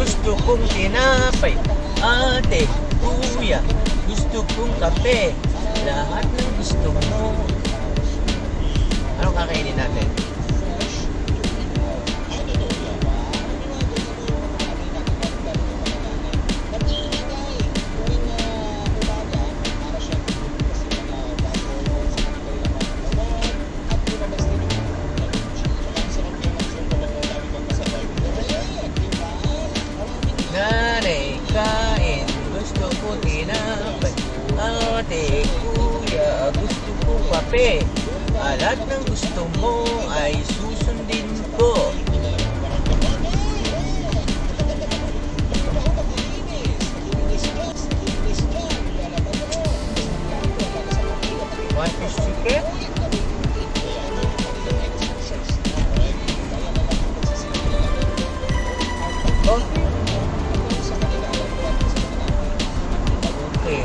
Gusto kong tinapay, ate, kuya. Gusto kong kape, lahat ng gusto mo. Anong kakainin natin? Nanay, kain, gusto ko tinapay. Ate, kuya, gusto ko kape. Lahat ng gusto mo ay susundin ko. One fish chicken? Oh. Okay.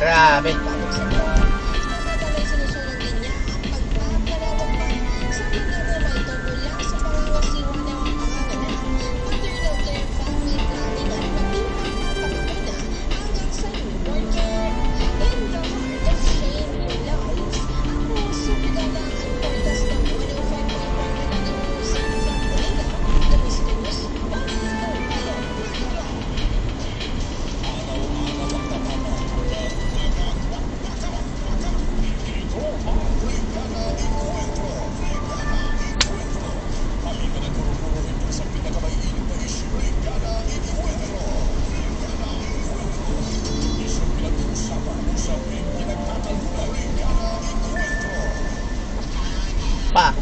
Grabe. Samantala sinusunod din niya ang pagpapalawak pa sa pag-umay ito mula sa pangangasiwa ng mga panganganak, maternal care, family planning at maging pagpapakapuna hanggang sa newborn care. In the heart of changing lives, ako si Bigalang ang podcast ng 105.1 Manila News from Manila, the Miss News, bago kayo nakakita. Pa.